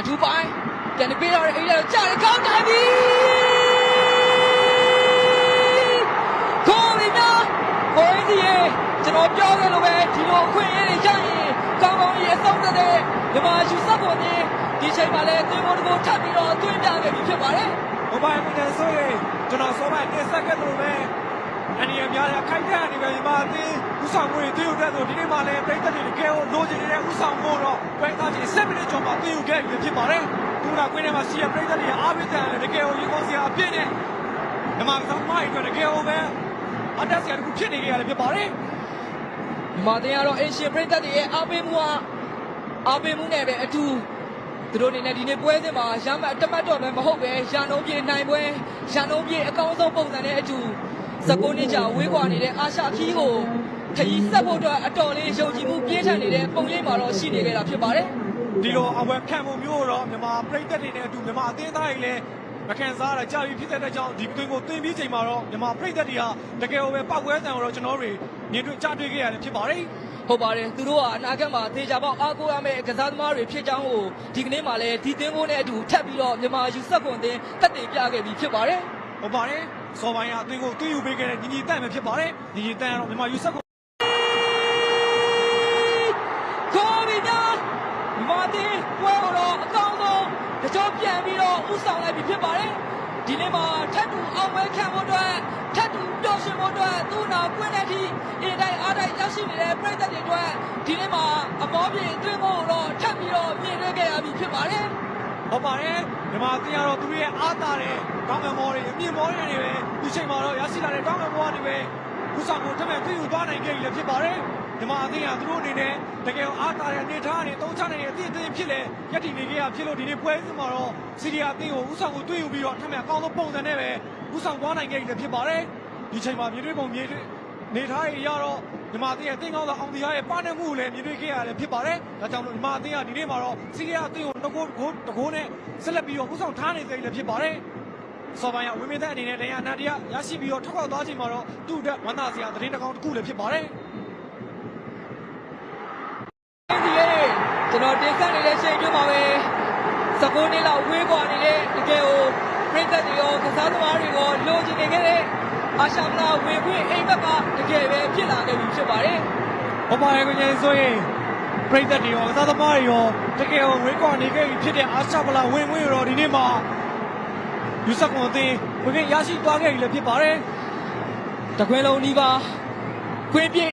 ထူပိုင်းပြန်ပေးတော့အိမ်ထဲကြားတယ်ကောင်းတယ်ပြီကိုရီးယားကိုင်းစီရဲ့ကျွန်တော်ပြောခဲ့လို့ပဲဒီလိုအခွင့်အရေးတွေရရင်ကောင်းကောင်းကြီးအဆုံးသတ်တဲ့မြန်မာယူဆပေါ်နေဒီချိန်မှာလည်းသွင်းဖို့တကူထပ်ပြီးတော့သွင်းပြခဲ့ပြီဖြစ်ပါတယ်ဟိုဘိုင်းနဲ့ဆိုရင်ကျွန်တော်စောပိုင်းနေဆက်ခဲ့လို့ပဲအနေအများကြီးခိုက်တဲ့အနေပဲဒီမှာအသေးဥဆောင်မှုတွေတူတဲ့ဆိုဒီနေ့မှလည်းပြည်သက်တွေတကယ်ကိုလိုချင်နေတဲ့ဥဆောင်မှုတော့ပွဲသားကြီး7မိနစ်ကျော်မှတူခဲ့ပြီဖြစ်ပါတယ်သူကကွင်းထဲမှာစီရပြည်သက်တွေအားပေးတယ်တကယ်ကိုရေကုန်စရာအပြည့်နဲ့ဒီမှာသမိုင်းအတွက်တကယ်ကိုပဲအတက်စရာတခုဖြစ်နေကြရတယ်ဖြစ်ပါတယ်မာတင်ကတော့အရှင်ပြည်သက်တွေရဲ့အားပေးမှုနဲ့ပဲအထူးသူတို့အနေနဲ့ဒီနေ့ပွဲစဉ်မှာရမှတ်တမတ်တော့လည်းမဟုတ်ပဲရန်လုံးပြေနိုင်ပွဲရန်လုံးပြေအကောင်းဆုံးပုံစံနဲ့အတူ19နှစ်ကြာဝေးကွာနေတဲ့အာရှခီးကိုခရီးဆက်ဖို့အတွက်အတော်လေးယုံကြည်မှုပြင်းထန်နေတဲ့ပုံရိပ်မှာတော့ရှိနေကြတာဖြစ်ပါတယ်ဒီလိုအဝယ်ခံမှုမျိုးတော့မြန်မာပြည်သက်တွေနဲ့အတူမြန်မာအသင်းသားတွေလည်းမခံစားရတာကြာပြီဖြစ်တဲ့ကြောင့်ဒီအတွင်းကိုသင်ပြီးချိန်မှာတော့မြန်မာပြည်သက်တွေဟာတကယ်ကိုပဲပောက်ကွဲတံတော့ကျွန်တော်တို့မြင်တွေ့ကြားတွေ့ခဲ့ရတယ်ဖြစ်ပါတယ်ဟုတ်ပါတယ်သူတို့ကအနာဂတ်မှာသေချာပေါက်အားကိုးရမယ့်ကစားသမားတွေဖြစ်ကြောင်းကိုဒီကနေ့မှလည်းဒီသင်းကိုနဲ့အတူထပ်ပြီးတော့မြန်မာယူဆက်ကွန်တင်တက်တည်ပြခဲ့ပြီးဖြစ်ပါတယ်ဟုတ်ပါတယ်စောပိုင်းကအသင်းကိုသွေးယူပေးခဲ့တဲ့ညီညီတန့်ပဲဖြစ်ပါတယ်ညီညီတန့်ကတော့မြန်မာယူဆက်ကွန်ကိုရီးယားမာတင်ပွဲတော့အကောင်းဆုံးတကြောပြန်ပြီးတော့ဥဆောင်လိုက်ပြီးဖြစ်ပါတယ်ဒီနေ့မှာထပ်တူအောင်ပွဲခံဖို့အတွက်ထပ်တူပျော်ရွှင်ဖို့အတွက်သူ့နာကွင်းတဲ့အထိအင်တိုင်းအားတိုင်းရရှိနေတဲ့ပြည်သက်တွေအတွက်ဒီနေ့မှာအမောပြေအတွင်းကိုတော့ထပ်ပြီးတော့မြင်တွေ့ခဲ့ရပြီဖြစ်ပါတယ်ဟုတ်ပါတယ်မြန်မာအသင်းကတော့သူရဲ့အားသာတဲ့ကောင်းကင်မော်တွေအမြင့်မော်တွေပဲဒီချိန်မှာတော့ရရှိလာတဲ့ကောင်းကင်မော်တွေပဲဥဆောင်ကိုတမန်သွေးယူသွားနိုင်ခဲ့ပြီလည်းဖြစ်ပါတယ်မြန်မာအသင်းကသူတို့အနေနဲ့တကယ်အားသာတဲ့အနေထားနဲ့တုံးချနိုင်တဲ့အသင်းဖြစ်လေရက်တည်နေကြရဖြစ်လို့ဒီနေ့ပွဲစဉ်မှာတော့စီးရီးယားအသင်းကိုဥဆောင်ကိုသွေးယူပြီးတော့ထပ်မံအကောင်းဆုံးပုံစံနဲ့ပဲဥဆောင်သွားနိုင်ခဲ့ပြီလည်းဖြစ်ပါတယ်ဒီချိန်မှာမြေတွေ့ပုံမြေတွေ့နေထားရတော့မြန်မာအသင်းရဲ့အသင်းကောင်းသောအောင်တရားရဲ့ပါနေမှုကိုလည်းမြင်တွေ့ခဲ့ရတယ်ဖြစ်ပါတယ်။ဒါကြောင့်မြန်မာအသင်းကဒီနေ့မှာတော့စီးရီးယားအသင်းကိုတကိုးနဲ့ဆက်လက်ပြီးတော့ဥဆောင်ထားနေသေးတယ်ဖြစ်ပါတယ်။စောပိုင်းကဝင်းမင်းသက်အနေနဲ့တရားအနာတရားရရှိပြီးတော့ထောက်ခေါက်သွားချိန်မှာတော့သူ့အတွက်ဝမ်းသာစရာသတင်းတစ်ကောင်းတစ်ခုလည်းဖြစ်ပါတယ်။ကျွန်တော်တင်ဆက်နေတဲ့ချိန်တွင်းမှာပဲ19နှစ်လောက်ဝေးကွာနေတဲ့တကယ်ကိုပြည်သက်တွေရောကစားသမားတွေရောလိုချင်နေခဲ့တဲ့အာရှမလားဝင်ခွင့်အိမ်ဘက်ကတကယ်ပဲဖြစ်လာခဲ့ပြီဖြစ်ပါတယ်။ဟုတ်ပါတယ်ကိုကြီးဆိုရင်ပြည်သက်တွေရောကစားသမားတွေရောတကယ်ကိုဝေးကွာနေခဲ့ပြီဖြစ်တဲ့အာရှမလားဝင်ခွင့်ရောဒီနေ့မှာယူဆကွန်အသင်းဝင်ခွင့်ရရှိသွားခဲ့ပြီလည်းဖြစ်ပါတယ်။တခွင်းလုံးဒီပါခွင့်ပြ